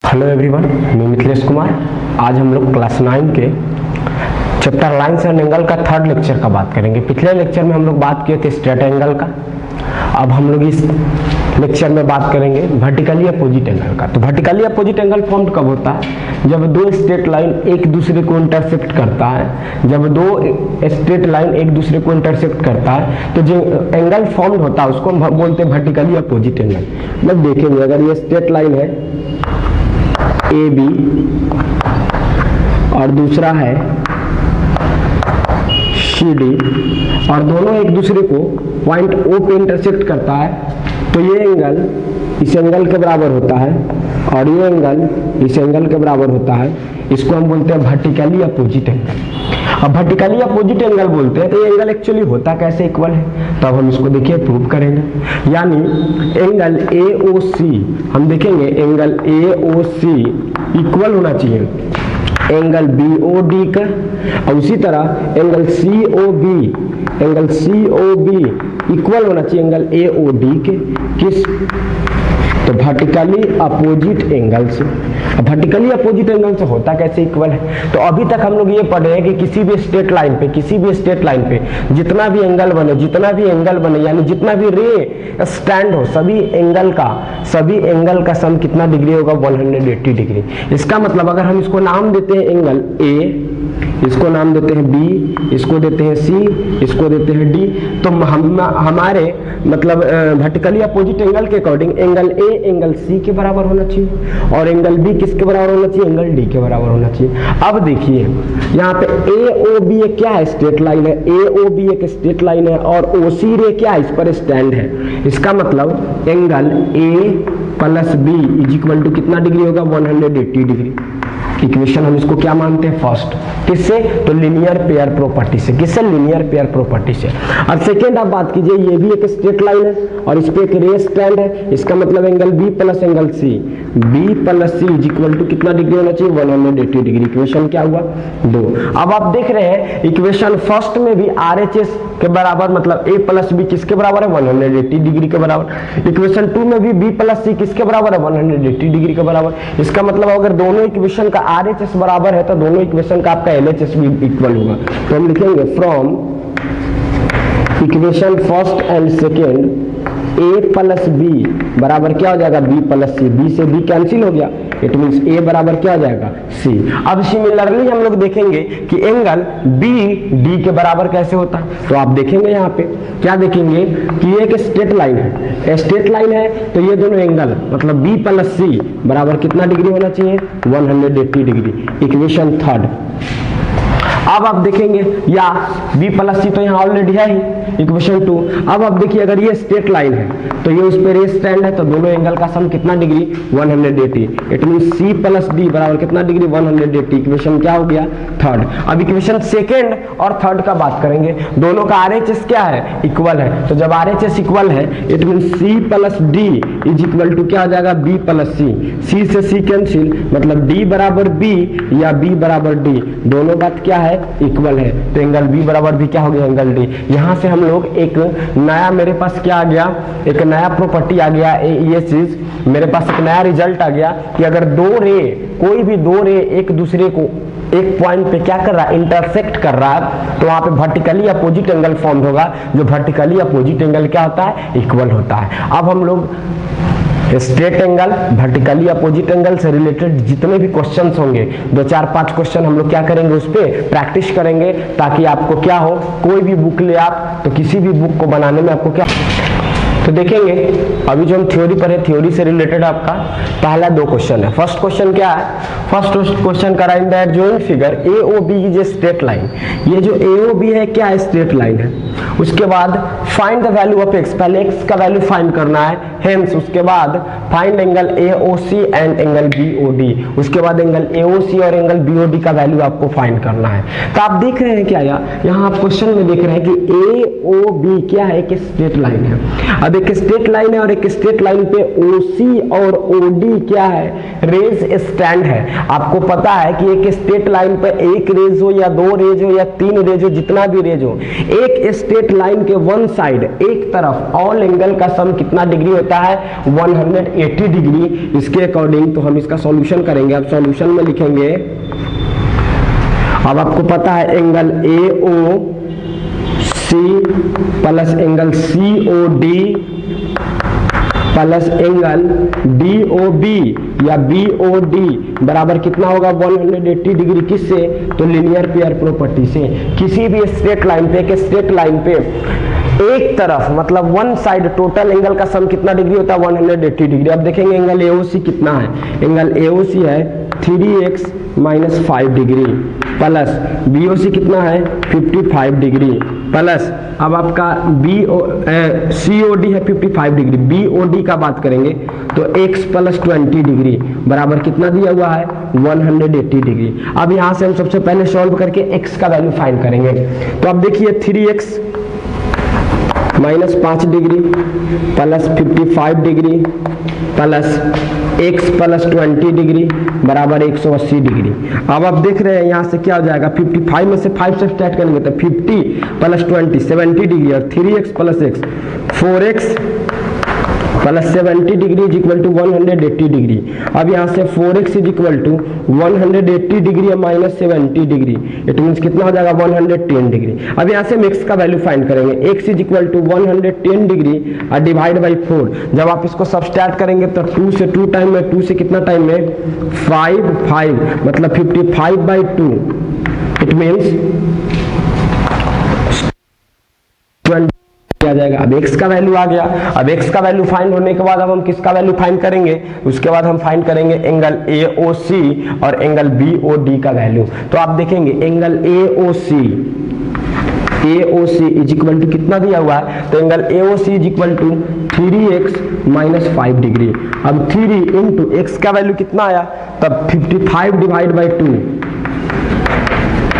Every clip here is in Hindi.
हेलो एवरीवन, मैं मिथिलेश कुमार। आज हम लोग क्लास 9 के चैप्टर लाइन्स एंड एंगल का थर्ड लेक्चर का बात करेंगे। पिछले लेक्चर में हम लोग बात किए थे स्ट्रेट एंगल का। अब हम लोग इस लेक्चर में बात करेंगे वर्टिकली अपोजिट एंगल का। तो वर्टिकली अपोजिट एंगल फॉर्म कब होता है? जब दो स्ट्रेट लाइन एक दूसरे को इंटरसेक्ट करता है। जब दो स्ट्रेट लाइन एक दूसरे को इंटरसेक्ट करता है तो जो एंगल फॉर्म होता है उसको हम बोलते हैं वर्टिकली अपोजिट एंगल। मतलब देखेंगे, अगर ये स्ट्रेट लाइन है ए बी और दूसरा है सी डी और दोनों एक दूसरे को पॉइंट ओ पे इंटरसेक्ट करता है, तो ये एंगल इस एंगल के बराबर होता है और ये एंगल इस एंगल के बराबर होता है। इसको हम बोलते हैं वर्टिकली अपोजिट एंगल। अब वर्टिकली अपोजिट एंगल बोलते हैं तो ये एंगल एक्चुअली होता कैसे इक्वल है, तब हम इसको देखिए प्रूव करेंगे। यानी एंगल ए ओ सी, हम देखेंगे angle A O C equal होना चाहिए एंगल बी ओ डी का, और उसी तरह angle C O B equal होना चाहिए एंगल ए ओ डी के। किस? तो वर्टिकली अपोजिट एंगल से। वर्टिकली अपोजिट एंगल से होता कैसे इक्वल है? तो अभी तक हम लोग ये पढ़े हैं कि किसी भी स्ट्रेट लाइन पे जितना भी एंगल बने यानी जितना भी रे स्टैंड हो, सभी एंगल का सम कितना डिग्री होगा? 180 डिग्री। इसका मतलब अगर हम इसको नाम देते हैं एंगल ए, इसको नाम देते हैं बी, इसको देते हैं सी, इसको देते हैं डी, तो हमारे मतलब वर्टिकली अपोजिट एंगल के according angle A angle C के बराबर होना चाहिए और एंगल बी किसके बराबर होना चाहिए? एंगल डी के बराबर होना चाहिए। अब देखिए यहाँ पे ए ओ बी क्या है? स्ट्रेट लाइन है। ए ओ बी एक स्ट्रेट लाइन है और ओ सी रे क्या है? इस पर स्टैंड है। इसका मतलब angle A plus B is equal to कितना डिग्री होगा? 180 डिग्री। इक्वेशन हम इसको क्या मानते हैं? फर्स्ट। किससे? तो लीनियर पेयर प्रॉपर्टी से। किससे? लीनियर पेयर प्रॉपर्टी से। अब सेकेंड आप बात कीजिए, ये भी एक स्ट्रेट लाइन है और इस पे एक रे स्टैंड है। इसका मतलब angle B plus angle C, B plus C is equal to कितना डिग्री होना चाहिए? 180 डिग्री। इक्वेशन क्या हुआ? 2। अब आप देख रहे हैं इक्वेशन फर्स्ट में भी RHS के बराबर, मतलब ए प्लस बी किसके बराबर है? 180 डिग्री के बराबर। इक्वेशन 2 में भी बी प्लस सी किसके बराबर है? 180 डिग्री के बराबर। इसका मतलब अगर दोनों इक्वेशन का RHS बराबर है तो दोनों इक्वेशन का आपका LHS भी इक्वल होगा। तो हम लिखेंगे from equation first and second A plus B बराबर क्या हो जाएगा? B plus C. बी से बी कैंसिल हो गया, इट मीन्स ए बराबर क्या हो जाएगा? सी। अब सिमिलरली हम लोग देखेंगे कि एंगल बी डी के बराबर कैसे होता है। तो आप देखेंगे यहाँ पे क्या देखेंगे कि एक स्ट्रेट लाइन है, स्ट्रेट लाइन है तो ये दोनों एंगल मतलब बी प्लस सी बराबर कितना डिग्री होना चाहिए? 180 डिग्री। Equation third. अब आप देखेंगे या b प्लस सी तो यहाँ ऑलरेडी है ही, इक्वेशन 2। अब आप देखिए अगर ये स्ट्रेट लाइन है तो ये उस पे रे स्टैंड है, तो दोनों एंगल का सम कितना degree? 180। It mean c plus D बराबर कितना डिग्री? 180। इक्वेशन क्या हो गया? थर्ड। अब इक्वेशन सेकेंड और थर्ड का बात करेंगे। दोनों का RHS क्या है? इक्वल है। तो जब RHS इक्वल है it mean c plus D is equal to क्या हो जाएगा? b plus C. c से c कैंसिल, मतलब d बराबर b या b बराबर d, दोनों बात क्या है? इक्वल है। तो एंगल बी बराबर भी क्या हो गया? Angle D. यहां से हम लोग एक नया, मेरे पास क्या आ गया? एक नया प्रॉपर्टी आ गया। ये चीज मेरे पास एक नया रिजल्ट आ गया कि अगर कोई भी दो रे एक दूसरे को एक पॉइंट पे क्या कर रहा है? इंटरसेक्ट कर रहा है, तो वहां पे वर्टिकली अपोजिट एंगल फॉर्म होगा। जो वर्टिकली अपोजिट एंगल क्या होता है? इक्वल होता है। अब हम लोग straight angle, vertically opposite angle से रिलेटेड जितने भी क्वेश्चंस होंगे, 2 4 5 क्वेश्चन हम लोग क्या करेंगे? उस पर प्रैक्टिस करेंगे ताकि आपको क्या हो, कोई भी बुक ले आप तो किसी भी बुक को बनाने में आपको क्या, तो देखेंगे अभी जो हम थ्योरी पढ़े, थ्योरी से रिलेटेड आपका पहला 2 क्वेश्चन है। फर्स्ट क्वेश्चन क्या है? फर्स्ट क्वेश्चन करा इन दैट जो in figure A O B is a straight line. ये जो ए ओ बी है क्या है? स्ट्रेट लाइन है। उसके बाद find the value of x, पहले एक्स का वैल्यू फाइंड करना है। हेंस उसके बाद find angle A O C and angle B O D. उसके बाद एंगल ए ओ सी और एंगल बी ओ डी का वैल्यू आपको फाइंड करना है। तो आप देख रहे हैं क्या यहाँ आप क्वेश्चन में देख रहे हैं कि ए ओ बी क्या है? एक स्ट्रेट लाइन है। अब एक स्ट्रेट लाइन है और एक स्ट्रेट लाइन पे ओसी और ओडी क्या है? रेज स्टैंड है। आपको पता है कि एक स्ट्रेट लाइन पे एक रेज हो या 2 रेज हो या 3 रेज हो, जितना भी रेज हो, एक स्ट्रेट लाइन के वन साइड साइड, एक तरफ ऑल एंगल का सम कितना डिग्री होता है 180 डिग्री। इसके अकॉर्डिंग तो हम इसका सॉल्यूशन करेंगे। अब सॉल्यूशन में लिखेंगे, अब आपको पता है angle AOC plus angle COD plus angle DOB या BOD बराबर कितना होगा 180 डिग्री। किससे? तो लीनियर पेयर प्रॉपर्टी से। किसी भी स्ट्रेट लाइन पे, एक स्ट्रेट लाइन पे एक तरफ मतलब वन साइड टोटल एंगल का सम कितना डिग्री होता है 180 डिग्री। अब देखेंगे एंगल AOC कितना है। एंगल AOC है 3x minus 5 degree plus BOC कितना है 55 डिग्री प्लस अब आपका COD है 55 डिग्री। BOD का बात करेंगे तो x प्लस 20 डिग्री बराबर कितना दिया हुआ है 180 डिग्री। अब यहां से हम सबसे पहले सॉल्व करके x का वैल्यू फाइंड करेंगे। तो अब देखिए 3x minus 5 degree plus 55 degree plus x plus 20 degree बराबर 180 डिग्री। अब आप देख रहे हैं यहाँ से क्या हो जाएगा 55 में से 5 सब्ट्रैक्ट करेंगे तो 50 प्लस 20 70 डिग्री और 3x plus x 4x plus 70 degree is equal to 180 degree. अब यहाँ से 4x is equal to 180 degree minus 70 degree, it means कितना हो जाएगा 110 डिग्री। अब यहाँ से हम x का वैल्यू फाइंड करेंगे। x is equal to 110 degree और डिवाइड बाई 4। जब आप इसको सब्सट्रैक्ट करेंगे तो 2 से 2 टाइम में, 2 से कितना टाइम में 5 मतलब 55 बाई 2 इट मीन्स आ जाएगा। अब x का वैल्यू आ गया। अब x का वैल्यू फाइंड होने के बाद अब हम किसका वैल्यू फाइंड करेंगे, उसके बाद हम फाइंड करेंगे एंगल AOC और एंगल BOD का वैल्यू। तो आप देखेंगे angle AOC is equal to कितना दिया हुआ है, तो angle AOC is equal to 3x minus 5 degree. अब 3 इंटू x का वैल्यू कितना आया, तब 55 डिवाइड बाई 2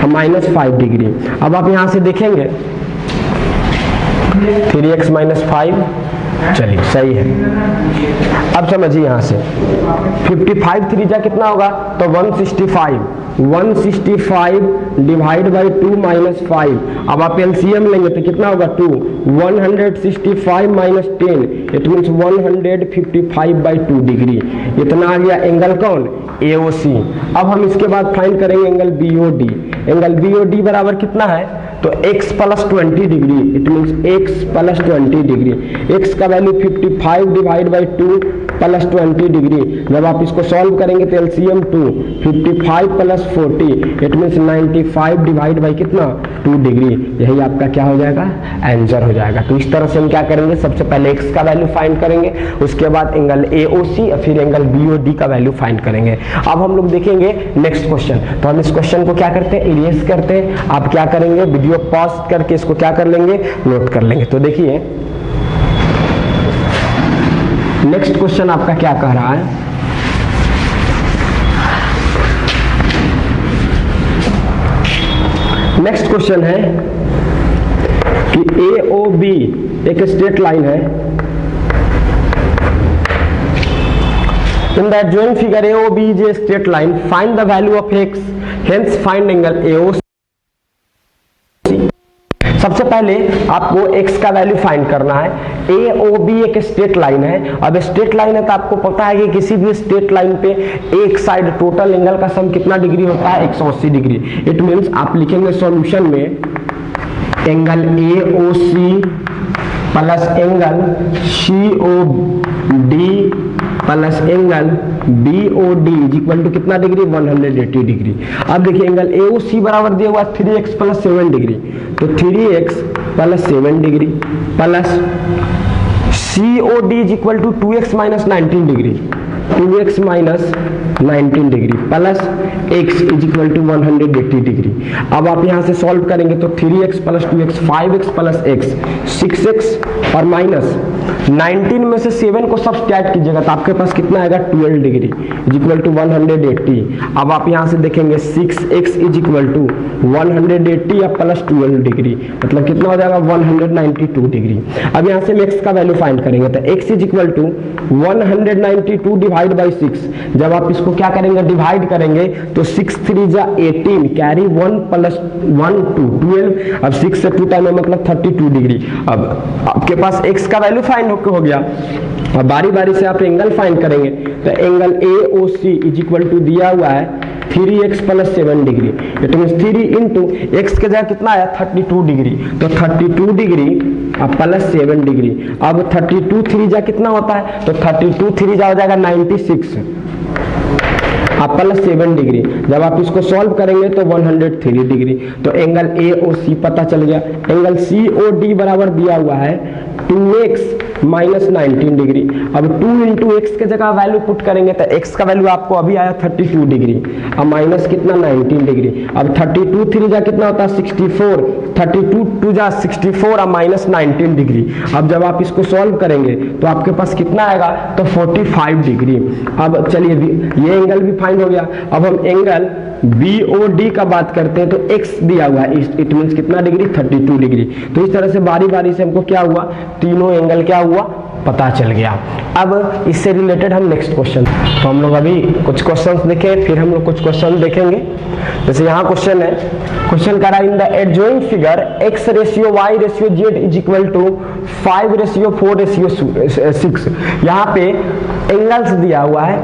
माइनस 5 डिग्री। अब आप यहां से देखेंगे 3x माइनस 5, चलिए सही है। अब समझिए यहां से 55 3 जा कितना होगा, तो 165 डिवाइड बाई 2 माइनस 5। अब आप एलसीएम लेंगे तो कितना होगा 2 165 minus 10 it means 155 by 2 degree. इतना आ गया एंगल कौन AOC। अब हम इसके बाद फाइंड करेंगे एंगल BOD। एंगल BOD बराबर कितना है, तो x plus 20 degree it means x plus 20 degree. x का value 55 divide by 2 plus 20 degree. जब आप इसको सॉल्व करेंगे तो LCM 2 55 plus 40 it means 95 divide by कितना 2 डिग्री। यही आपका क्या हो जाएगा आंसर हो जाएगा। तो इस तरह से हम क्या करेंगे, सबसे पहले x का वैल्यू फाइंड करेंगे, उसके बाद एंगल AOC और फिर एंगल BOD का वैल्यू फाइंड करेंगे। अब हम लोग देखेंगे नेक्स्ट क्वेश्चन। तो हम इस क्वेश्चन को क्या करते हैं, इरेज करते हैं। आप क्या करेंगे, वीडियो पॉज करके इसको क्या कर लेंगे, नोट कर लेंगे। तो देखिए नेक्स्ट क्वेश्चन आपका क्या कह रहा है, नेक्स्ट क्वेश्चन है कि AOB एक स्ट्रेट लाइन है। In the adjoint figure AOB is a straight line. Find the value of x. Hence find angle AOC. सबसे पहले आपको x का वैल्यू फाइंड करना है। AOB एक स्ट्रेट लाइन है। अब स्ट्रेट लाइन है तो आपको पता है कि किसी भी स्ट्रेट लाइन पे एक साइड टोटल एंगल का सम कितना डिग्री होता है 180 डिग्री। इट मींस आप लिखेंगे सॉल्यूशन में angle AOC plus angle COD plus angle BOD is equal to कितना डिग्री 180 डिग्री। अब देखिए एंगल AOC बराबर दिया हुआ 3x प्लस 7 डिग्री, तो 3x plus 7 degree plus COD is equal to 2x minus 19 degree, 2x minus 19 degree plus x is equal to 180 degree. अब आप यहां से सॉल्व करेंगे तो 3x plus 2x 5x plus x 6x और माइनस 19 में से 7 को सब्सट्रैक्ट कीजिएगा तो आपके पास कितना आएगा 12 डिग्री इज इक्वल टू 180। अब आप यहां से देखेंगे 6x इज इक्वल टू 180 या प्लस 12 डिग्री, मतलब कितना हो जाएगा 192 डिग्री। अब यहां से हम x का वैल्यू फाइंड करेंगे तो x is equal to 192 divide divide by 6, जब आप इसको क्या करेंगे डिवाइड करेंगे तो 6 3 जा 18, कैरी 1 प्लस 1 2 12, अब 6 से 2 टाइम मतलब 32 डिग्री। अब आपके पास x का वैल्यू फाइंड हो गया। अब बारी बारी से आप एंगल फाइंड करेंगे तो angle AOC is equal to दिया हुआ है 3x plus 7 degree, it mean 3 into x के जगह कितना आया 32 डिग्री, तो 32 डिग्री अब प्लस 7 डिग्री। अब 32 3 जा कितना होता है, तो 32 3 जा हो जाएगा 96 अब प्लस 7 डिग्री। जब आप इसको सॉल्व करेंगे तो 103 डिग्री। तो एंगल AOC पता चल गया। एंगल COD बराबर दिया हुआ है 2x माइनस 19 डिग्री। अब 2 इंटू एक्स के जगह वैल्यू पुट करेंगे तो x का वैल्यू आपको अभी आया 32 डिग्री, अब माइनस कितना 19 डिग्री। अब 32 3 जा कितना होता है 64, 32 2 जा 64 अब माइनस 19 डिग्री। अब जब आप इसको सॉल्व करेंगे तो आपके पास कितना आएगा, तो 45 डिग्री। अब चलिए ये एंगल भी फाइंड हो गया। अब हम एंगल BOD का बात करते हैं तो x दिया हुआ है, इट मींस कितना डिग्री 32 डिग्री। तो इस तरह से बारी बारी से हमको क्या हुआ, तीनों एंगल क्या हुआ पता चल गया। अब इससे रिलेटेड हम नेक्स्ट क्वेश्चन, तो हम लोग अभी कुछ क्वेश्चंस देखें फिर हम लोग कुछ क्वेश्चन देखेंगे। जैसे यहाँ क्वेश्चन है, क्वेश्चन कर रहा है in the adjoint figure x ratio y ratio z is equal to 5 ratio 4 ratio 6। यहाँ पे एंगल्स दिया हुआ है,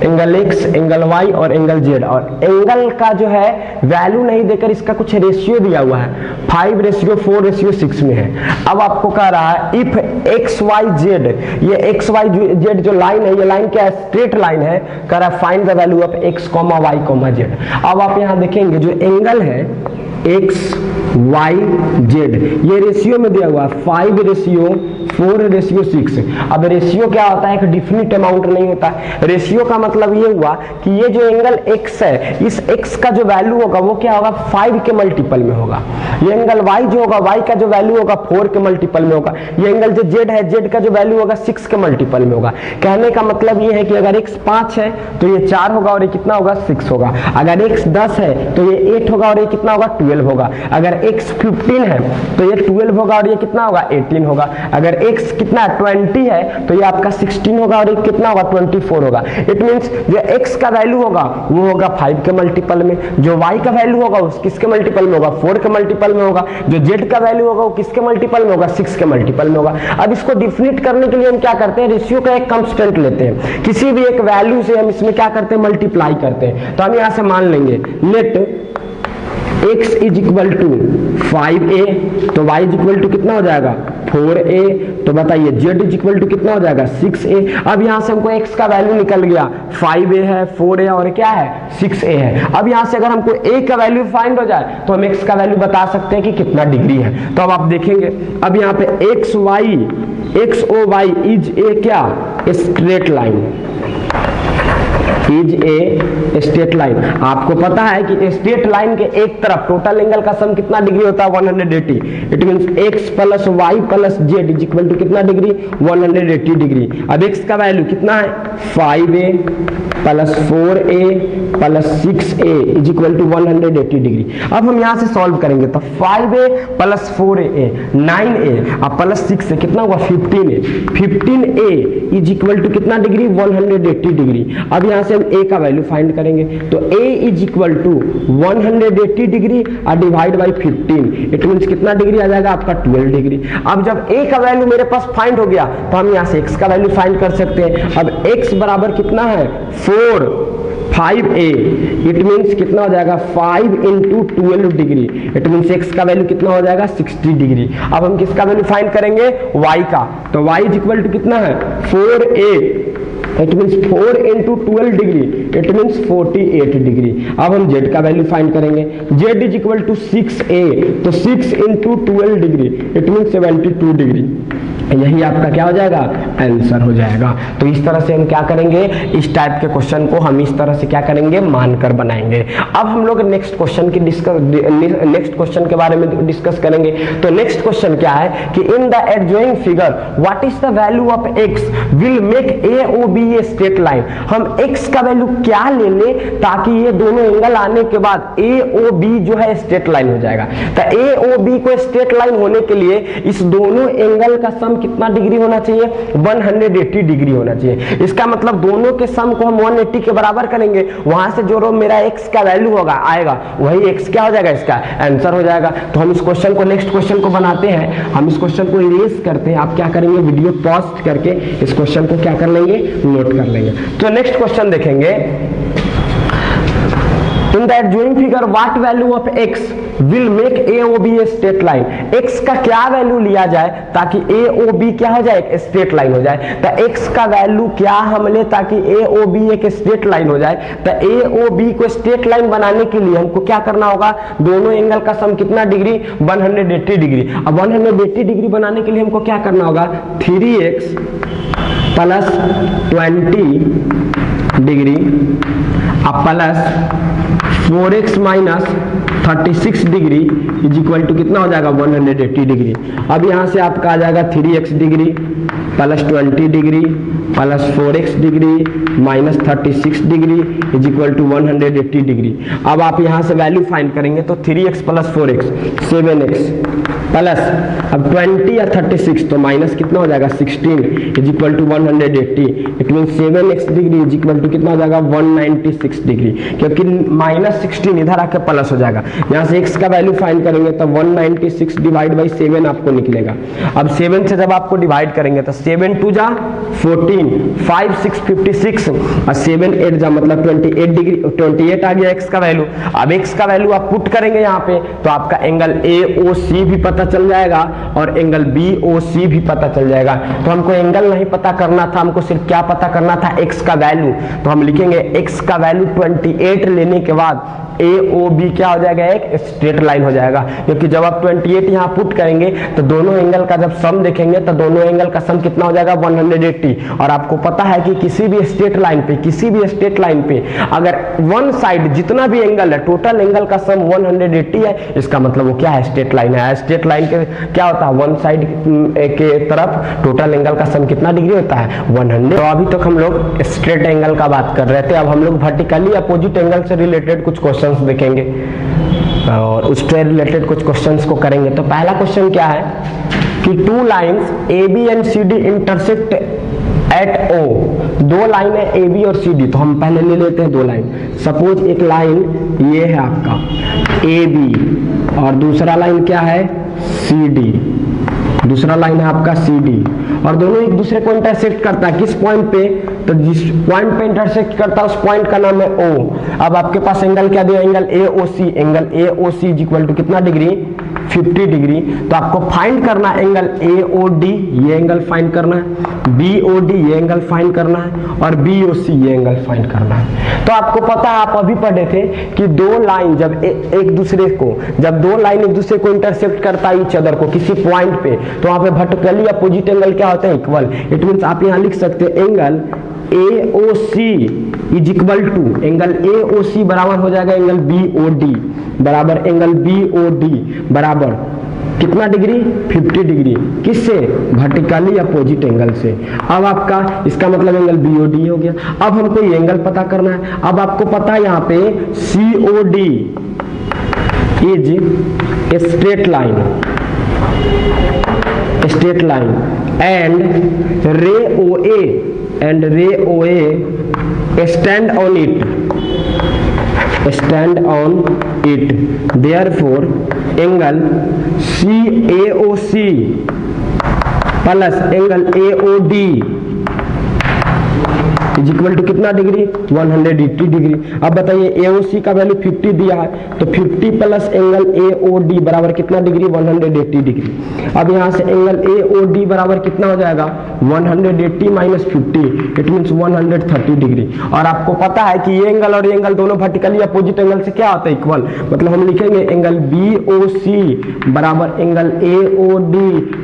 एंगल x, एंगल y और एंगल z, और एंगल का जो है वैल्यू नहीं देकर इसका कुछ रेशियो दिया हुआ है, 5 रेशियो 4 रेशियो 6 में है। अब आपको कह रहा है इफ x y z, ये x y z जो लाइन है ये लाइन क्या है, स्ट्रेट लाइन है। कह रहा है find the value of x, y, z। अब आप यहाँ देखेंगे जो एंगल है x y z ये रेशियो में दिया हुआ है 5 रेशियो 4 रेशियो 6। अब रेशियो क्या होता है, एक डिफिनिट अमाउंट नहीं होता। रेशियो का मतलब ये हुआ कि ये जो एंगल x है, इस x का जो वैल्यू होगा वो क्या होगा 5 के मल्टीपल में होगा। ये एंगल y जो होगा y का जो वैल्यू होगा 4 के मल्टीपल में होगा। ये एंगल जो z है z का जो वैल्यू होगा 6 के मल्टीपल में होगा। कहने का मतलब ये है कि अगर x 5 है तो ये 4 होगा और ये कितना होगा 6 होगा। अगर x 10 है तो ये 8 होगा और ये कितना होगा 12 होगा। अगर x 15 है तो ये 12 होगा और ये कितना होगा 18 होगा। अगर x कितना 20 है तो ये आपका 16 होगा और ये कितना होगा 24 होगा। इट मींस जो x का वैल्यू होगा वो होगा 5 के मल्टीपल में, जो y का वैल्यू होगा उस किसके मल्टीपल में होगा 4 के मल्टीपल में होगा, जो z का वैल्यू होगा वो किसके मल्टीपल में होगा 6 के मल्टीपल में होगा। अब इसको डिफिनिट करने के लिए हम क्या करते हैं, रेशियो का एक कांस्टेंट लेते हैं, किसी भी एक वैल्यू से हम इसमें क्या करते हैं मल्टीप्लाई करते हैं। तो हम यहां से मान लेंगे let x is equal to 5a, तो y इज इक्वल टू कितना हो जाएगा 4a, तो बताइए z इज इक्वल टू कितना हो जाएगा 6a। अब यहाँ से हमको x का वैल्यू निकल गया 5a है 4a और क्या है 6a है। अब यहाँ से अगर हमको a का वैल्यू फाइंड हो जाए तो हम x का वैल्यू बता सकते हैं कि कितना डिग्री है। तो अब आप देखेंगे अब यहाँ पे x o y is a क्या straight line, is a straight line. आपको पता है कि स्ट्रेट लाइन के एक तरफ टोटल एंगल का सम कितना डिग्री होता है 180। It means x plus y plus z is equal to कितना डिग्री 180 डिग्री। अब x का वैल्यू कितना है 5a plus 4a plus 6a is equal to 180 degree. अब हम यहां से सॉल्व करेंगे तो 5a प्लस 4a 9a अब प्लस 6 कितना होगा 15a, 15a is equal to कितना डिग्री 180 डिग्री। अब यहां से a का वैल्यू फाइंड करेंगे तो a is equal to 180 degree और डिवाइड बाई 15, इट मींस कितना डिग्री आ जाएगा आपका 12 डिग्री। अब जब a का वैल्यू मेरे पास फाइंड हो गया तो हम यहां से x का वैल्यू फाइंड कर सकते हैं। अब x बराबर कितना है 4 5a, इट मींस कितना हो जाएगा 5 into 12 degree, it means x का वैल्यू कितना हो जाएगा 60 डिग्री। अब हम किसका वैल्यू फाइंड करेंगे y का, तो y इज इक्वल टू कितना है 4a, it means 4 into 12 degree, it means 48 degree. अब हम z का वैल्यू फाइंड करेंगे, z is equal to 6a, तो 6 into 12 degree, it means 72 degree. यही आपका क्या हो जाएगा आंसर हो जाएगा। तो इस तरह से हम क्या करेंगे, इस टाइप के क्वेश्चन को हम इस तरह से क्या करेंगे मानकर बनाएंगे। अब हम लोग नेक्स्ट क्वेश्चन के बारे में डिस्कस करेंगे। तो नेक्स्ट क्वेश्चन क्या है कि in the adjoining figure what is the value of x will make A O B a straight line. हम x का वैल्यू क्या ले ले ताकि ये दोनों एंगल आने के बाद AOB जो है स्ट्रेट लाइन हो जाएगा। तो AOB को स्ट्रेट लाइन होने के लिए इस दोनों एंगल का सम कितना डिग्री होना चाहिए? 180 डिग्री होना चाहिए। इसका मतलब दोनों के सम को हम 180 के बराबर करेंगे, वहां से जो मेरा x का वैल्यू होगा आएगा वही x क्या हो जाएगा, इसका आंसर हो जाएगा। तो हम इस क्वेश्चन को, नेक्स्ट क्वेश्चन को बनाते हैं, हम इस क्वेश्चन को इरेज करते हैं। आप क्या करेंगे, वीडियो पॉज करके इस क्वेश्चन को क्या कर लेंगे, नोट कर लेंगे। तो नेक्स्ट क्वेश्चन देखेंगे, in the adjoining figure what value of x will make AOB a straight line? x का क्या वैल्यू लिया जाए ताकि AOB क्या हो जाए, एक स्ट्रेट लाइन हो जाए। तो x का वैल्यू क्या हम ले ताकि AOB एक स्ट्रेट लाइन हो जाए? तो AOB को स्ट्रेट लाइन बनाने के लिए हमको क्या करना होगा, दोनों एंगल का सम कितना डिग्री, 180 डिग्री। अब 180 डिग्री बनाने के लिए हमको क्या करना होगा, 3x प्लस 20 डिग्री अब plus 4x minus 36 degree is equal to कितना हो जाएगा, 180 डिग्री। अब यहां से आपका आ जाएगा 3x degree plus 20 degree plus 4x degree minus 36 degree is equal to 180 degree. अब आप यहां से वैल्यू फाइंड करेंगे तो 3x plus 4x 7x plus अब 20 या 36 तो माइनस कितना हो जाएगा, 16 is equal to 180। It mean 7x degree is equal to कितना हो जाएगा, 196 डिग्री, क्योंकि माइनस 16 इधर आके प्लस हो जाएगा। यहाँ से x का वैल्यू फाइंड करेंगे तो 196 डिवाइड बाई 7 आपको निकलेगा। अब 7 से जब आपको डिवाइड करेंगे तो 7 2 जा 14, 5 6 56 और 7 8 जा मतलब 28 डिग्री, 28 आ गया x का वैल्यू। अब x का वैल्यू आप पुट करेंगे यहाँ पे तो आपका एंगल AOC भी पता चल जाएगा और एंगल BOC भी पता चल जाएगा। तो हमको एंगल नहीं पता करना था, हमको सिर्फ क्या पता करना था, x का वैल्यू। तो हम लिखेंगे x का वैल्यू 28 लेने के बाद AOB क्या हो जाएगा, एक स्ट्रेट लाइन हो जाएगा, क्योंकि जब आप 28 यहाँ पुट करेंगे तो दोनों एंगल का जब सम देखेंगे तो दोनों एंगल का सम कितना हो जाएगा, 180। और आपको पता है कि किसी भी स्ट्रेट लाइन पे अगर वन साइड जितना भी एंगल है टोटल एंगल का सम 180 है, इसका मतलब वो क्या है, स्ट्रेट लाइन है। स्ट्रेट लाइन के क्या होता है, वन साइड के तरफ टोटल एंगल का सम कितना डिग्री होता है, 100। तो अभी तक हम लोग स्ट्रेट एंगल का बात कर रहे थे, अब हम लोग वर्टिकली अपोजिट एंगल से रिलेटेड कुछ क्वेश्चन देखेंगे और उससे रिलेटेड कुछ क्वेश्चंस को करेंगे। तो पहला क्वेश्चन क्या है कि two lines AB and CD intersect at O। दो लाइन है AB और CD, तो हम पहले ले लेते हैं दो लाइन। सपोज एक लाइन ये है आपका AB और दूसरा लाइन क्या है, CD। दूसरा लाइन है आपका CD और दोनों एक दूसरे को इंटरसेक्ट करता है किस पॉइंट पे, तो जिस पॉइंट पे इंटरसेक्ट करता है उस पॉइंट का नाम है O। अब आपके पास एंगल क्या दिया, angle AOC। Angle AOC is equal to कितना डिग्री, 50 डिग्री। तो आपको फाइंड करना एंगल AOD, ये एंगल फाइंड करना है, BOD ये एंगल फाइंड करना है और BOC ये एंगल फाइंड करना है। तो आपको पता है, आप अभी पढ़े थे कि दो लाइन जब एक दूसरे को इंटरसेक्ट करता है ईच अदर को किसी पॉइंट पे, तो वहां पे वर्टिकली अपोजिट एंगल क्या होता है, इक्वल। इट मींस आप यहां लिख सकते हैं angle AOC is equal to angle AOC बराबर हो जाएगा एंगल BOD बराबर एंगल BOD बराबर कितना डिग्री, 50 डिग्री। किससे, वर्टिकली अपोजिट एंगल से। अब आपका इसका मतलब एंगल BOD हो गया। अब हमको ये एंगल पता करना है। अब आपको पता है यहाँ पे COD is straight line and ray OA stand on it therefore angle CAOC plus angle AOD is equal to कितना डिग्री, 180 डिग्री। अब बताइए AOC का वैल्यू 50 दिया है तो 50 प्लस एंगल AOD बराबर कितना डिग्री, 180 डिग्री। अब यहां से एंगल AOD बराबर कितना हो जाएगा, 180 माइनस 50 इट मींस 130 डिग्री। और आपको पता है कि ये एंगल और ये एंगल दोनों वर्टिकली अपोजिट एंगल से क्या होता है, इक्वल। मतलब हम लिखेंगे एंगल BOC बराबर एंगल AOD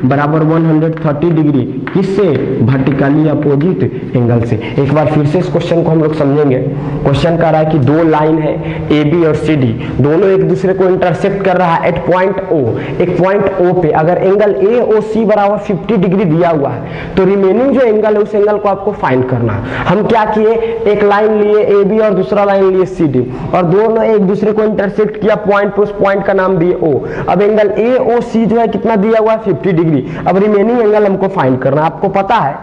बराबर 130 डिग्री। किससे, वर्टिकली अपोजिट एंगल से। एक बार बार फिर से इस क्वेश्चन को हम लोग समझेंगे। क्वेश्चन कह रहा है कि दो लाइन है ए बी और सी डी, दोनों एक दूसरे को इंटरसेक्ट कर रहा है एट पॉइंट ओ। एक पॉइंट ओ पे अगर एंगल ए ओ सी बराबर 50 डिग्री दिया हुआ है तो रिमेनिंग जो एंगल है उस एंगल को आपको फाइंड करना है। हम क्या किए, एक लाइन लिए ए बी और दूसरा लाइन लिए सी डी और दोनों एक दूसरे को इंटरसेक्ट किया पॉइंट पे, उस पॉइंट का नाम दिए ओ। अब एंगल ए ओ सी जो है कितना दिया हुआ है 50 डिग्री। अब रिमेनिंग एंगल हमको फाइंड करना है। आपको पता है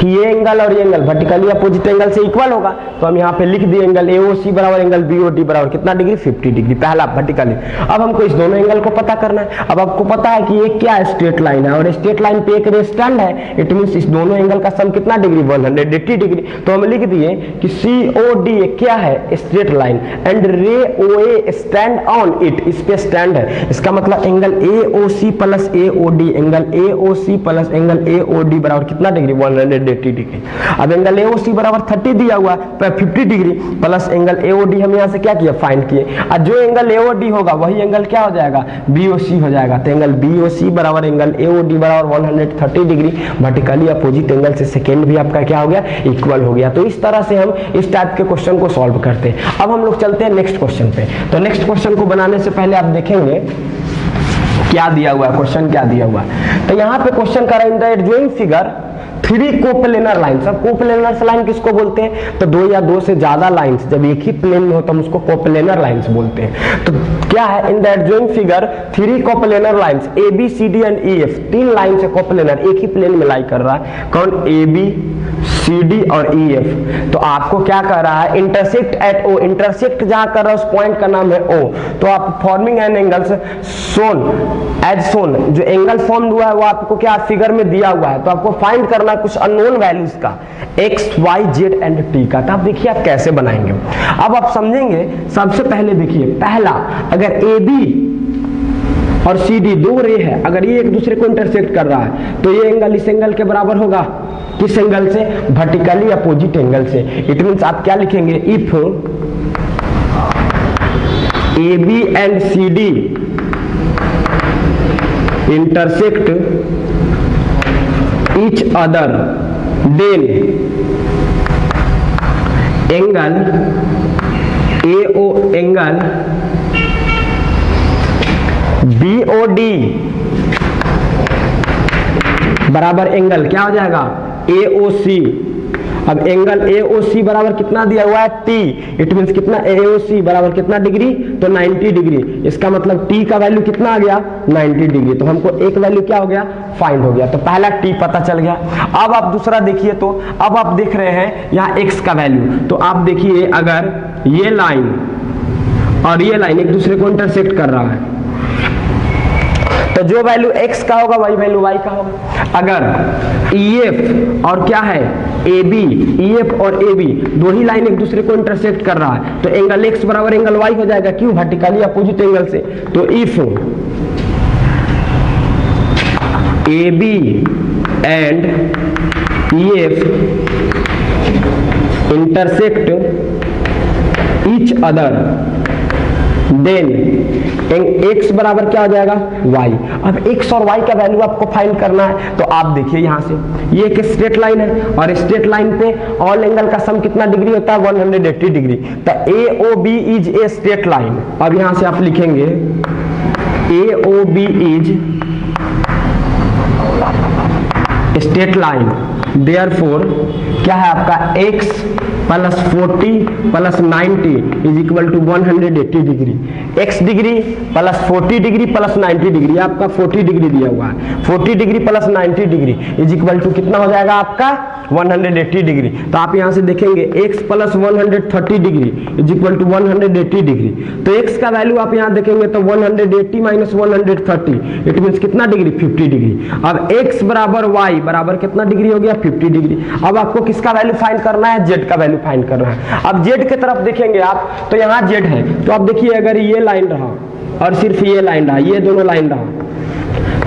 कि ये एंगल और ये एंगल वर्टिकली अपोजिट एंगल से इक्वल होगा, तो हम यहाँ पे लिख दिए एंगल AOC बराबर एंगल BOD बराबर कितना डिग्री 50 डिग्री, पहला वर्टिकली। अब हमको इस दोनों एंगल को पता करना है। अब आपको पता है कि ये क्या है, स्ट्रेट लाइन है और स्ट्रेट लाइन पे एक रे स्टैंड है, इट मींस इस दोनों एंगल का सम कितना डिग्री 180 डिग्री। तो हम लिख दिए कि COD क्या है, straight line and ray OA stand on it, इस पे स्टैंड है। इसका मतलब angle AOC plus AOD, angle AOC plus angle AOD बराबर कितना डिग्री 180 डिग्री। अब एंगल AOC बराबर 30 दिया हुआ है 50 डिग्री प्लस एंगल AOD हम यहां से क्या किया, फाइंड किए। और जो एंगल AOD होगा वही एंगल क्या हो जाएगा, BOC हो जाएगा। तो एंगल BOC बराबर एंगल AOD बराबर 130 डिग्री, वर्टिकली अपोजिट एंगल से सेकेंड भी आपका क्या हो गया, इक्वल हो गया। तो इस तरह से हम इस टाइप के क्वेश्चन को सॉल्व करते हैं। अब हम लोग चलते हैं नेक्स्ट क्वेश्चन पे। तो नेक्स्ट क्वेश्चन को बनाने से पहले आप देखेंगे क्या दिया हुआ है, क्वेश्चन क्या दिया हुआ है। तो यहाँ पे क्वेश्चन कर रहा है in the adjoining figure 3 coplanar lines. अब कोप्लेनर लाइन किसको बोलते हैं, तो दो या दो से ज्यादा लाइंस जब एक ही प्लेन में हो तो हम उसको कोप्लेनर लाइंस बोलते हैं। तो क्या है, in the adjoining figure 3 coplanar lines ABCD and EF, 3 line से कोप्लेनर एक ही प्लेन में लाई कर रहा है। कौन, ABCD और EF। तो आपको क्या कर रहा है, इंटरसेक्ट एट O, इंटरसेक्ट जहां कर रहा है उस पॉइंट का नाम है O। तो आप forming an angles shown as shown, जो एंगल फॉर्म हुआ है वो आपको क्या फिगर में दिया हुआ है। तो आपको फाइंड करना कुछ अननोन वैल्यूज का X, Y, Z and T का। तो आप देखिए आप कैसे बनाएंगे। अब आप समझेंगे, सबसे पहले देखिए, पहला अगर AB और CD दो रे है, अगर ये एक दूसरे को इंटरसेक्ट कर रहा है तो ये एंगल इस एंगल के बराबर होगा, किस एंगल से, वर्टिकली अपोजिट एंगल से। इट मींस आप क्या लिखेंगे, if AB and CD intersect each other then angle AO angle BOD बराबर एंगल क्या हो जाएगा, AOC। अब एंगल AOC बराबर कितना दिया हुआ है, T। इट मींस कितना, AOC बराबर कितना डिग्री, तो 90 डिग्री। इसका मतलब T का वैल्यू कितना आ गया, 90 डिग्री। तो हमको एक वैल्यू क्या हो गया, फाइंड हो गया। तो पहला T पता चल गया। अब आप दूसरा देखिए, तो अब आप देख रहे हैं यहाँ X का वैल्यू। तो आप देखिए अगर ये लाइन और ये लाइन एक दूसरे को इंटरसेक्ट कर रहा है तो जो वैल्यू X का होगा वही वैल्यू Y का होगा। अगर EF और क्या है AB, EF और AB दो ही लाइन एक दूसरे को इंटरसेक्ट कर रहा है तो एंगल X बराबर एंगल Y हो जाएगा, क्यों, वर्टिकली अपोजिट एंगल से। तो if AB and EF intersect each other than X बराबर क्या हो जाएगा, Y। अब X और Y का वैल्यू आपको फाइंड करना है। तो आप देखिए यहाँ से, ये एक स्ट्रेट लाइन है और स्ट्रेट लाइन पे ऑल एंगल का सम कितना डिग्री होता है, 180 डिग्री। तो AOB is a straight line. अब यहाँ से आप लिखेंगे AOB is straight line, therefore क्या है आपका X plus 40 plus 90 is equal to 180 degree. X degree plus 40 degree plus 90 degree, आपका 40 डिग्री दिया हुआ है। 40 degree plus 90 degree is equal to कितना हो जाएगा आपका 180 डिग्री। तो आप यहां से देखेंगे X plus 130 degree is equal to 180 degree. तो X का वैल्यू आप यहां देखेंगे तो 180 माइनस 130 इट मींस कितना डिग्री, 50 डिग्री। अब X बराबर Y बराबर कितना डिग्री हो गया, 50 डिग्री। अब आपको किसका वैल्यू फाइंड करना है, Z का वैल्यू फाइंड करना है। अब Z की तरफ देखेंगे आप तो यहाँ Z है, तो आप देखिए अगर ये लाइन रहा और सिर्फ ये लाइन रहा, ये दोनों लाइन रहा,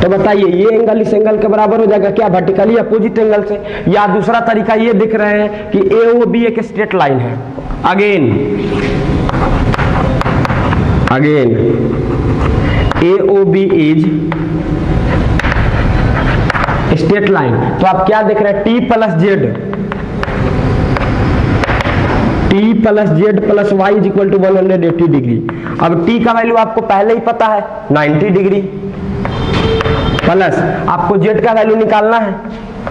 तो बताइए ये एंगल इस एंगल के बराबर हो जाएगा क्या, वर्टिकली अपोजिट एंगल से। या दूसरा तरीका ये दिख रहे हैं कि AOB एक स्ट्रेट लाइन है। Again AOB is straight line. तो आप क्या देख रहे हैं, T plus Z T plus Z plus Y is equal to 180 degree. अब टी का वैल्यू आपको पहले ही पता है 90 डिग्री, प्लस आपको जेड का वैल्यू निकालना है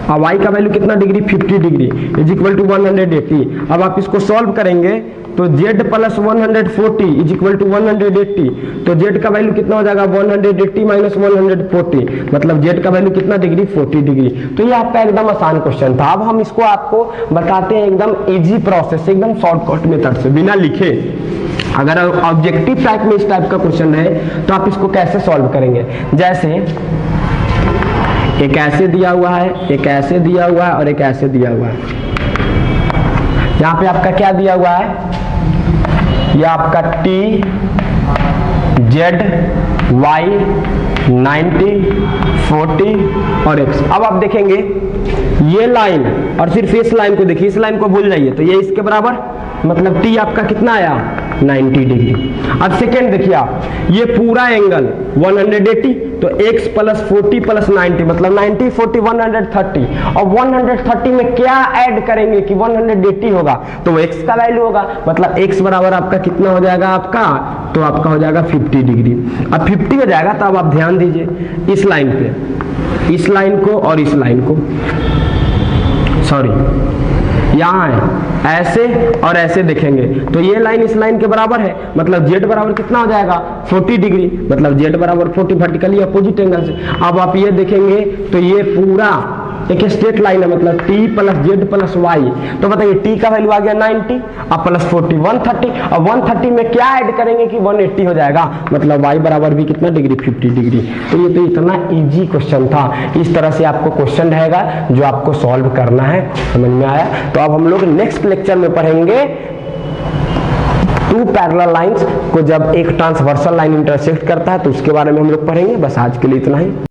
और वाई का वैल्यू कितना degree 50 degree is equal to 180। अब आप इसको सॉल्व करेंगे तो z plus 140 is equal to 180, तो z का वैल्यू कितना हो जाएगा 180 माइनस 140, मतलब z का वैल्यू कितना डिग्री 40 डिग्री। तो ये आपका एकदम आसान क्वेश्चन था। अब हम इसको आपको बताते हैं एकदम इजी प्रोसेस से, एकदम शॉर्टकट मेथड से, बिना लिखे। अगर ऑब्जेक्टिव टाइप में इस टाइप का क्वेश्चन है तो आप इसको कैसे सॉल्व करेंगे, जैसे एक ऐसे दिया हुआ है, एक ऐसे दिया हुआ है और एक ऐसे दिया हुआ है। यहाँ पे आपका क्या दिया हुआ है, ये आपका टी जेड वाई 90 40 और एक्स। अब आप देखेंगे ये लाइन और सिर्फ इस लाइन को देखिए, इस लाइन को भूल जाइए, तो ये इसके बराबर, मतलब टी आपका कितना आया 90 डिग्री। अब सेकेंड देखिए आप, ये पूरा एंगल 180, तो x प्लस 40 प्लस 90 मतलब 90 40 130, और 130 में क्या ऐड करेंगे कि 180 होगा, तो x का वैल्यू होगा, मतलब x बराबर आपका कितना हो जाएगा आपका, तो आपका हो जाएगा 50 डिग्री। अब 50 हो जाएगा तो अब आप ध्यान दीजिए इस लाइन पे, इस लाइन को और इस लाइन को, सॉरी यहाँ है ऐसे और ऐसे देखेंगे तो ये लाइन इस लाइन के बराबर है, मतलब z बराबर कितना हो जाएगा 40 डिग्री, मतलब z बराबर 40 वर्टिकली अपोजिट एंगल से। अब आप ये देखेंगे तो ये पूरा एक स्ट्रेट लाइन है, मतलब t plus Z plus Y, तो बताइए t का वैल्यू आ गया 90 और प्लस 40 130, और 130 में क्या ऐड करेंगे कि 180 हो जाएगा, मतलब y बराबर भी कितना डिग्री 50 डिग्री। तो ये तो इतना इजी क्वेश्चन था। इस तरह से आपको क्वेश्चन रहेगा जो आपको सॉल्व करना है, समझ में आया। तो अब हम लोग नेक्स्ट लेक्चर में पढ़ेंगे टू पैरेलल लाइंस को, जब एक ट्रांसवर्सल लाइन इंटरसेक्ट करता है तो उसके बारे में हम लोग पढ़ेंगे। बस आज के लिए इतना ही।